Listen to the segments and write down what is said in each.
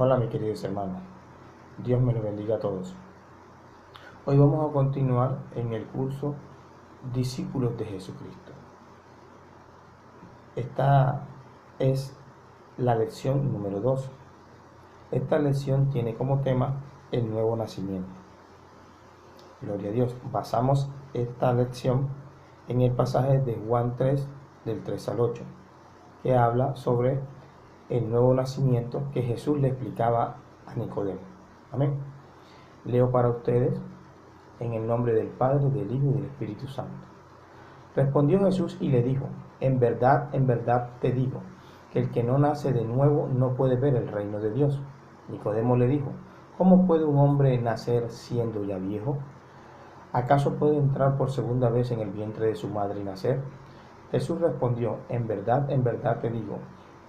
Hola mis queridos hermanos, Dios me los bendiga a todos. Hoy vamos a continuar en el curso Discípulos de Jesucristo. Esta es la lección número 2. Esta lección tiene como tema el nuevo nacimiento. Gloria a Dios. Basamos esta lección en el pasaje de Juan 3, del 3 al 8, que habla sobre el nuevo nacimiento que Jesús le explicaba a Nicodemo. Amén. Leo para ustedes en el nombre del Padre, del Hijo y del Espíritu Santo. Respondió Jesús y le dijo: en verdad te digo, que el que no nace de nuevo no puede ver el reino de Dios. Nicodemo le dijo: ¿cómo puede un hombre nacer siendo ya viejo? ¿Acaso puede entrar por segunda vez en el vientre de su madre y nacer? Jesús respondió: en verdad te digo,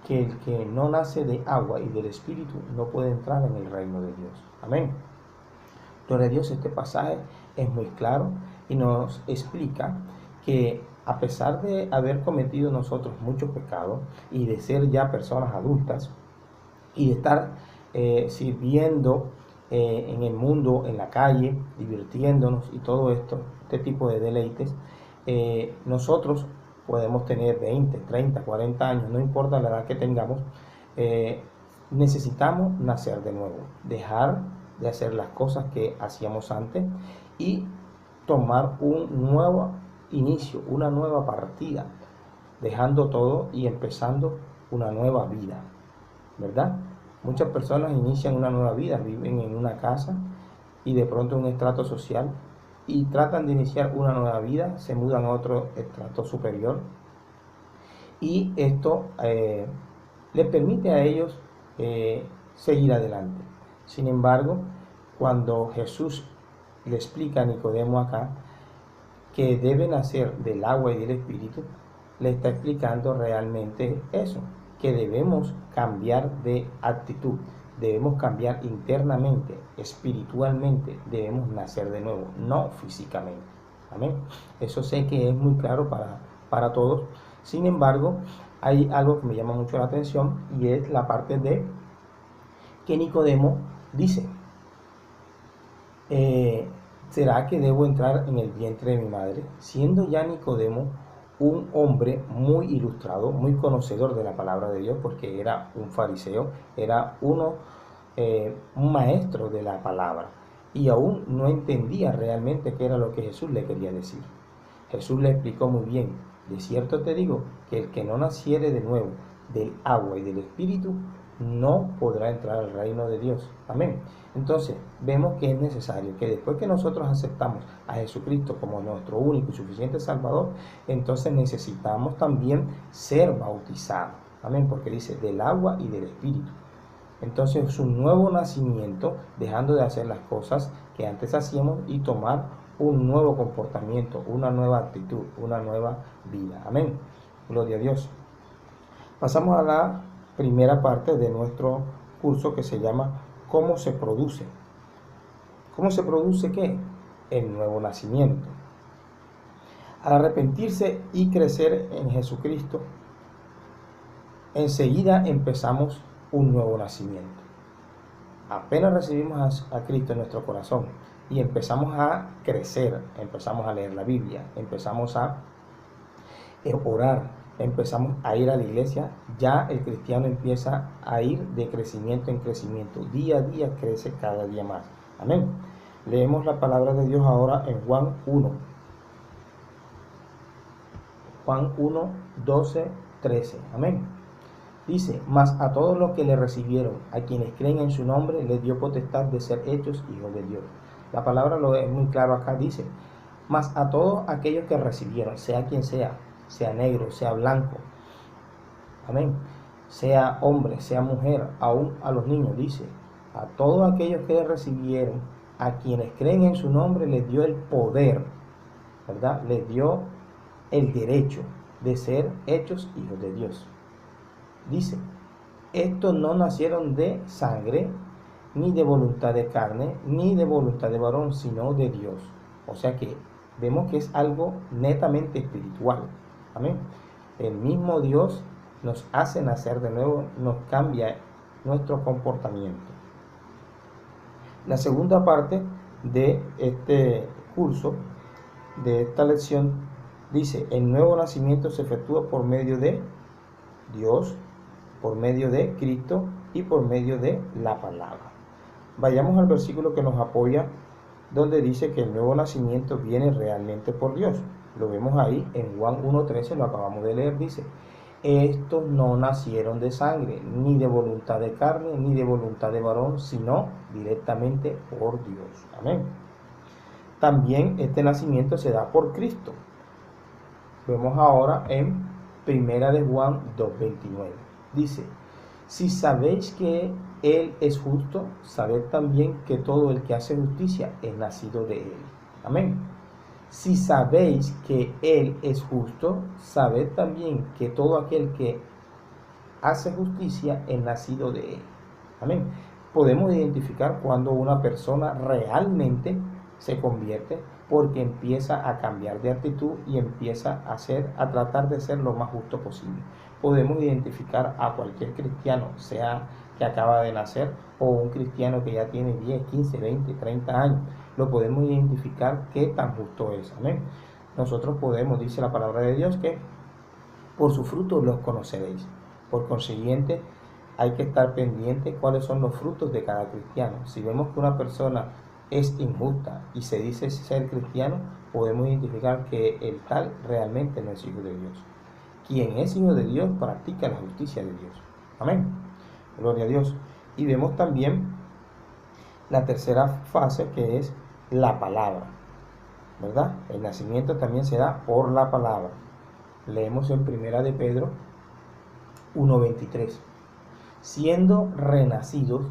que el que no nace de agua y del Espíritu no puede entrar en el reino de Dios. Amén. Gloria a Dios, este pasaje es muy claro y nos explica que a pesar de haber cometido nosotros muchos pecados y de ser ya personas adultas y de estar sirviendo en el mundo, en la calle, divirtiéndonos y todo esto, este tipo de deleites, nosotros podemos tener 20, 30, 40 años, no importa la edad que tengamos, necesitamos nacer de nuevo, dejar de hacer las cosas que hacíamos antes y tomar un nuevo inicio, una nueva partida, dejando todo y empezando una nueva vida, ¿verdad? Muchas personas inician una nueva vida, viven en una casa y de pronto en un estrato social y tratan de iniciar una nueva vida, se mudan a otro estrato superior y esto les permite a ellos seguir adelante. Sin embargo, cuando Jesús le explica a Nicodemo acá que debe nacer del agua y del Espíritu, le está explicando realmente eso, que debemos cambiar de actitud, debemos cambiar internamente, espiritualmente, debemos nacer de nuevo, no físicamente. Amén. Eso sé que es muy claro para todos. Sin embargo, hay algo que me llama mucho la atención y es la parte de que Nicodemo dice: ¿será que debo entrar en el vientre de mi madre? Siendo ya Nicodemo un hombre muy ilustrado, muy conocedor de la palabra de Dios, porque era un fariseo, era un maestro de la palabra, y aún no entendía realmente qué era lo que Jesús le quería decir. Jesús le explicó muy bien: de cierto te digo que el que no naciere de nuevo del agua y del Espíritu no podrá entrar al reino de Dios. Amén. Entonces vemos que es necesario que después que nosotros aceptamos a Jesucristo como nuestro único y suficiente Salvador, entonces necesitamos también ser bautizados. Amén, porque dice del agua y del Espíritu. Entonces es un nuevo nacimiento, dejando de hacer las cosas que antes hacíamos y tomar un nuevo comportamiento, una nueva actitud, una nueva vida. Amén. Gloria a Dios. Pasamos a la primera parte de nuestro curso, que se llama ¿cómo se produce? ¿Cómo se produce qué? El nuevo nacimiento. Al arrepentirse y crecer en Jesucristo, enseguida empezamos un nuevo nacimiento. Apenas recibimos a Cristo en nuestro corazón y empezamos a crecer, empezamos a leer la Biblia, empezamos a orar, empezamos a ir a la iglesia, ya el cristiano empieza a ir de crecimiento en crecimiento, día a día crece cada día más. Amén. Leemos la palabra de Dios ahora en Juan 1. Juan 1, 12, 13. Amén. Dice: mas a todos los que le recibieron, a quienes creen en su nombre, les dio potestad de ser hechos hijos de Dios. La palabra lo es muy claro acá, dice: mas a todos aquellos que recibieron, sea quien sea negro, sea blanco, amén, sea hombre, sea mujer, aún a los niños, dice: a todos aquellos que le recibieron, a quienes creen en su nombre, les dio el poder, ¿verdad? Les dio el derecho de ser hechos hijos de Dios. Dice: estos no nacieron de sangre, ni de voluntad de carne, ni de voluntad de varón, sino de Dios. O sea que vemos que es algo netamente espiritual. Amén. El mismo Dios nos hace nacer de nuevo, nos cambia nuestro comportamiento. La segunda parte de este curso, de esta lección, dice: el nuevo nacimiento se efectúa por medio de Dios, por medio de Cristo y por medio de la palabra. Vayamos al versículo que nos apoya, donde dice que el nuevo nacimiento viene realmente por Dios. Lo vemos ahí en Juan 1:13, lo acabamos de leer, dice: estos no nacieron de sangre, ni de voluntad de carne, ni de voluntad de varón, sino directamente por Dios. Amén. También este nacimiento se da por Cristo. Vemos ahora en Primera de Juan 2:29. Dice: si sabéis que Él es justo, sabed también que todo el que hace justicia es nacido de Él. Amén. Si sabéis que Él es justo, sabed también que todo aquel que hace justicia es nacido de Él. Amén. Podemos identificar cuando una persona realmente se convierte, porque empieza a cambiar de actitud y empieza a tratar de ser lo más justo posible. Podemos identificar a cualquier cristiano, sea que acaba de nacer o un cristiano que ya tiene 10, 15, 20, 30 años. Lo podemos identificar qué tan justo es. Amén. Nosotros podemos, dice la palabra de Dios, que por sus frutos los conoceréis. Por consiguiente, hay que estar pendiente cuáles son los frutos de cada cristiano. Si vemos que una persona es injusta y se dice ser cristiano, podemos identificar que el tal realmente no es hijo de Dios. Quien es hijo de Dios practica la justicia de Dios. Amén. Gloria a Dios. Y vemos también la tercera fase, que es la palabra, ¿verdad? El nacimiento también se da por la palabra. Leemos en Primera de Pedro 1:23. Siendo renacidos,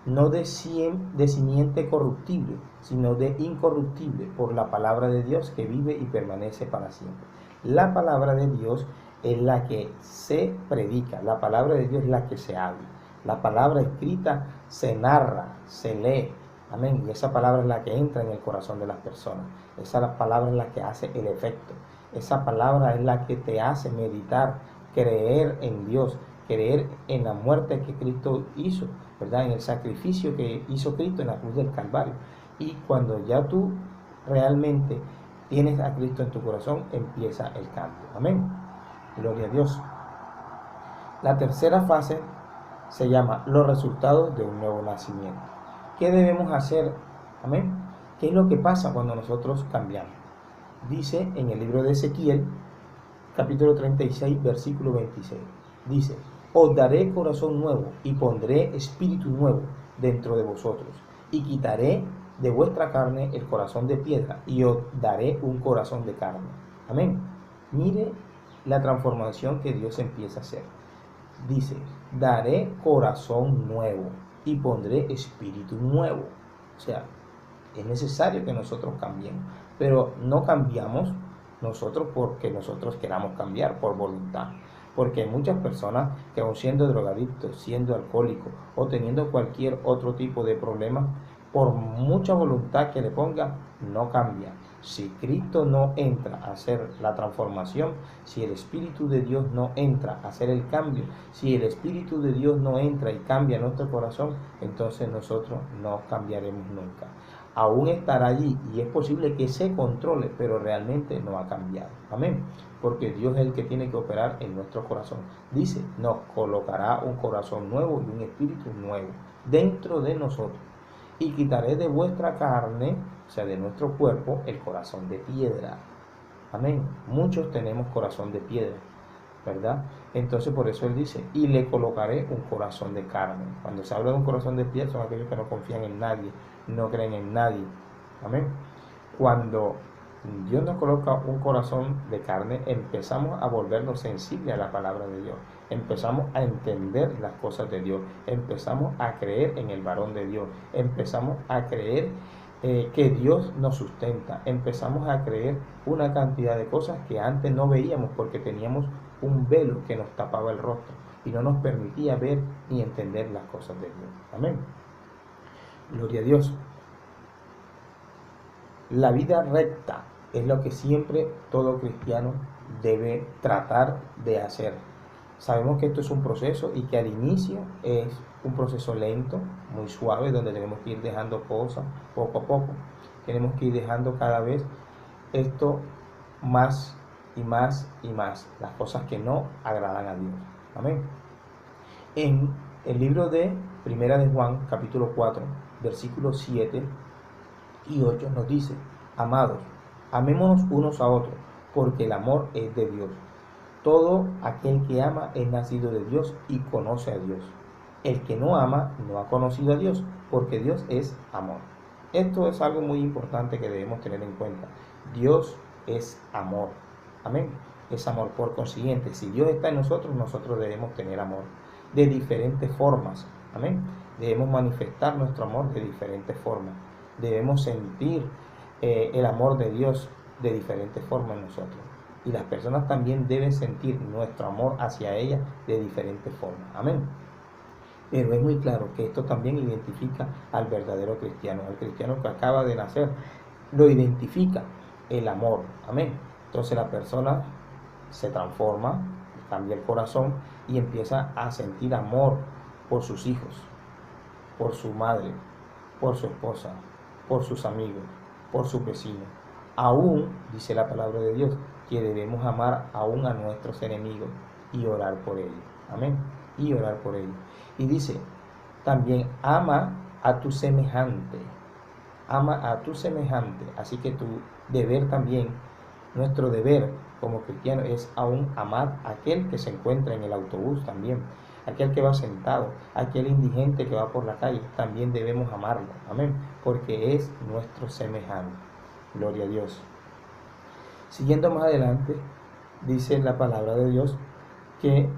no de simiente corruptible, sino de incorruptible, por la palabra de Dios que vive y permanece para siempre. La palabra de Dios es la que se predica, la palabra de Dios es la que se habla. La palabra escrita se narra, se lee. Amén. Y esa palabra es la que entra en el corazón de las personas. Esa palabra es la que hace el efecto. Esa palabra es la que te hace meditar, creer en Dios, creer en la muerte que Cristo hizo, ¿verdad? En el sacrificio que hizo Cristo en la cruz del Calvario. Y cuando ya tú realmente tienes a Cristo en tu corazón, empieza el cambio. Amén. Gloria a Dios. La tercera fase se llama los resultados de un nuevo nacimiento. ¿Qué debemos hacer? Amén. ¿Qué es lo que pasa cuando nosotros cambiamos? Dice en el libro de Ezequiel, capítulo 36, versículo 26. Dice: os daré corazón nuevo y pondré espíritu nuevo dentro de vosotros, y quitaré de vuestra carne el corazón de piedra y os daré un corazón de carne. Amén. Mire la transformación que Dios empieza a hacer. Dice: daré corazón nuevo y pondré espíritu nuevo. O sea, es necesario que nosotros cambiemos, pero no cambiamos nosotros porque nosotros queramos cambiar por voluntad. Porque hay muchas personas que, aun siendo drogadictos, siendo alcohólicos o teniendo cualquier otro tipo de problema, por mucha voluntad que le ponga, no cambia. Si Cristo no entra a hacer la transformación, si el Espíritu de Dios no entra a hacer el cambio, si el Espíritu de Dios no entra y cambia nuestro corazón, entonces nosotros no cambiaremos nunca. Aún estará allí y es posible que se controle, pero realmente no ha cambiado. Amén. Porque Dios es el que tiene que operar en nuestro corazón. Dice: nos colocará un corazón nuevo y un espíritu nuevo dentro de nosotros. Y quitaré de vuestra carne, o sea, de nuestro cuerpo, el corazón de piedra. Amén. Muchos tenemos corazón de piedra, ¿verdad? Entonces por eso Él dice: y le colocaré un corazón de carne. Cuando se habla de un corazón de piedra, son aquellos que no confían en nadie, no creen en nadie. Amén. Cuando Dios nos coloca un corazón de carne, empezamos a volvernos sensibles a la palabra de Dios, empezamos a entender las cosas de Dios, empezamos a creer en el varón de Dios, empezamos a creer que Dios nos sustenta, empezamos a creer una cantidad de cosas que antes no veíamos porque teníamos un velo que nos tapaba el rostro y no nos permitía ver ni entender las cosas de Dios. Amén. Gloria a Dios. La vida recta es lo que siempre todo cristiano debe tratar de hacer. Sabemos que esto es un proceso y que al inicio es un proceso lento, muy suave, donde tenemos que ir dejando cosas poco a poco. Tenemos que ir dejando cada vez esto más y más y más, las cosas que no agradan a Dios. Amén. En el libro de Primera de Juan, capítulo 4, versículos 7 y 8 nos dice: amados, amémonos unos a otros, porque el amor es de Dios. Todo aquel que ama es nacido de Dios y conoce a Dios. El que no ama no ha conocido a Dios, porque Dios es amor. Esto es algo muy importante que debemos tener en cuenta. Dios es amor. Amén. Es amor. Por consiguiente, si Dios está en nosotros, nosotros debemos tener amor de diferentes formas. Amén. Debemos manifestar nuestro amor de diferentes formas. Debemos sentir el amor de Dios de diferentes formas en nosotros. Y las personas también deben sentir nuestro amor hacia ellas de diferentes formas. Amén. Pero es muy claro que esto también identifica al verdadero cristiano, al cristiano que acaba de nacer. Lo identifica el amor. Amén. Entonces la persona se transforma, cambia el corazón y empieza a sentir amor por sus hijos, por su madre, por su esposa, por sus amigos, por sus vecinos. Aún, dice la palabra de Dios, que debemos amar aún a nuestros enemigos y orar por ellos. Amén. Y orar por ellos. Y dice, también ama a tu semejante. Ama a tu semejante. Así que tu deber también, nuestro deber como cristiano es aún amar a aquel que se encuentra en el autobús también. Aquel que va sentado, aquel indigente que va por la calle, también debemos amarlo. Amén. Porque es nuestro semejante. Gloria a Dios. Siguiendo más adelante, dice la palabra de Dios que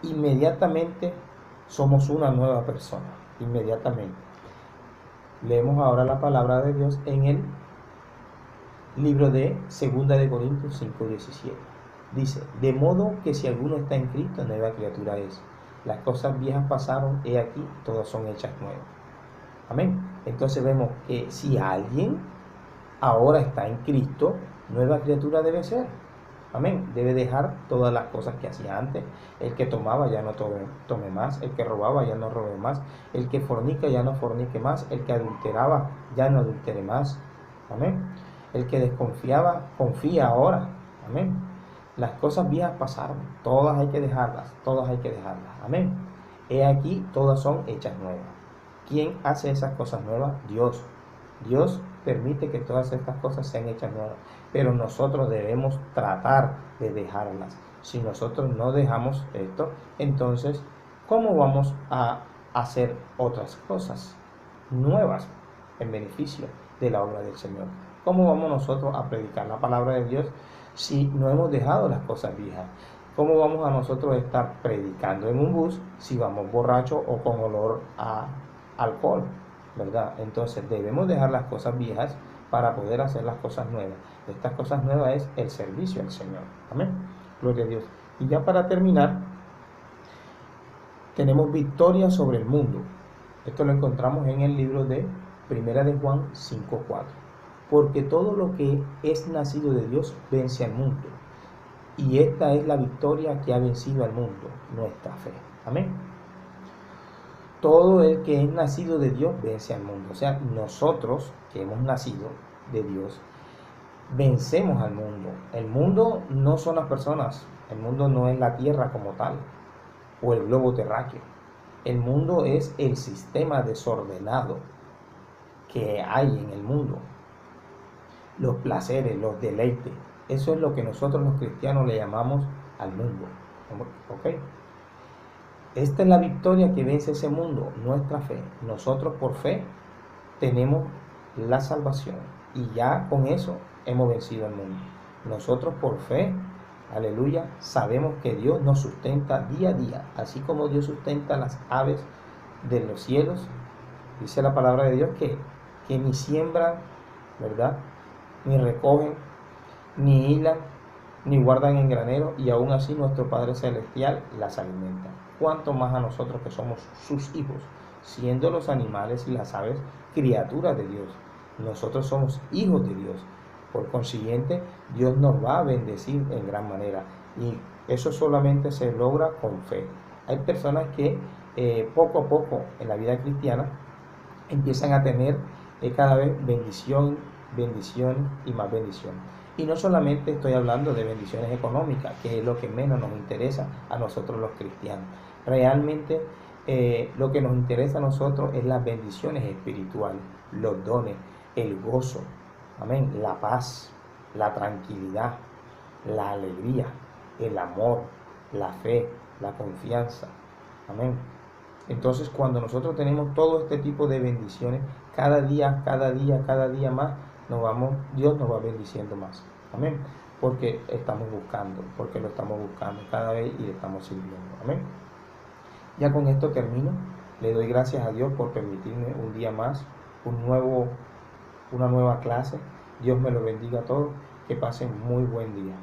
inmediatamente somos una nueva persona. Inmediatamente. Leemos ahora la palabra de Dios en el libro de 2 de Corintios 5:17. Dice: de modo que si alguno está en Cristo, nueva criatura es. Las cosas viejas pasaron, he aquí, todas son hechas nuevas. Amén. Entonces vemos que si alguien ahora está en Cristo, nueva criatura debe ser. Amén. Debe dejar todas las cosas que hacía antes. El que tomaba ya no tome más. El que robaba ya no robe más. El que fornica ya no fornique más. El que adulteraba ya no adultere más. Amén. El que desconfiaba, confía ahora. Amén. Las cosas viejas pasaron. Todas hay que dejarlas. Todas hay que dejarlas. Amén. He aquí, todas son hechas nuevas. ¿Quién hace esas cosas nuevas? Dios. Dios permite que todas estas cosas sean hechas nuevas, pero nosotros debemos tratar de dejarlas. Si nosotros no dejamos esto, entonces, ¿cómo vamos a hacer otras cosas nuevas en beneficio de la obra del Señor? ¿Cómo vamos nosotros a predicar la palabra de Dios si no hemos dejado las cosas viejas? ¿Cómo vamos a nosotros estar predicando en un bus si vamos borrachos o con olor a alcohol? ¿Verdad? Entonces debemos dejar las cosas viejas para poder hacer las cosas nuevas. Estas cosas nuevas es el servicio al Señor. Amén. Gloria a Dios. Y ya para terminar, tenemos victoria sobre el mundo. Esto lo encontramos en el libro de Primera de Juan 5:4. Porque todo lo que es nacido de Dios vence al mundo. Y esta es la victoria que ha vencido al mundo, nuestra fe. Amén. Todo el que es nacido de Dios vence al mundo. O sea, nosotros que hemos nacido de Dios, vencemos al mundo. El mundo no son las personas. El mundo no es la tierra como tal, o el globo terráqueo. El mundo es el sistema desordenado que hay en el mundo. Los placeres, los deleites. Eso es lo que nosotros los cristianos le llamamos al mundo. ¿Ok? Esta es la victoria que vence ese mundo, nuestra fe. Nosotros por fe tenemos la salvación y ya con eso hemos vencido al mundo. Nosotros por fe, aleluya, sabemos que Dios nos sustenta día a día, así como Dios sustenta las aves de los cielos. Dice la palabra de Dios que ni siembran, ¿verdad? Ni recogen, ni hilan, ni guardan en granero, y aún así nuestro Padre Celestial las alimenta. Cuánto más a nosotros que somos sus hijos, siendo los animales y las aves criaturas de Dios. Nosotros somos hijos de Dios. Por consiguiente, Dios nos va a bendecir en gran manera. Y Eso solamente se logra con fe. Hay personas que poco a poco en la vida cristiana empiezan a tener cada vez bendición, bendición y más bendición. Y no solamente estoy hablando de bendiciones económicas, que es lo que menos nos interesa a nosotros los cristianos. Realmente lo que nos interesa a nosotros es las bendiciones espirituales, los dones, el gozo, amén, la paz, la tranquilidad, la alegría, el amor, la fe, la confianza, amén. Entonces, cuando nosotros tenemos todo este tipo de bendiciones, cada día, cada día, cada día más, Dios nos va bendiciendo más. Amén. Porque estamos buscando, porque lo estamos buscando cada vez y le estamos sirviendo. Amén. Ya con esto termino. Le doy gracias a Dios por permitirme un día más, una nueva clase. Dios me lo bendiga a todos. Que pasen muy buen día.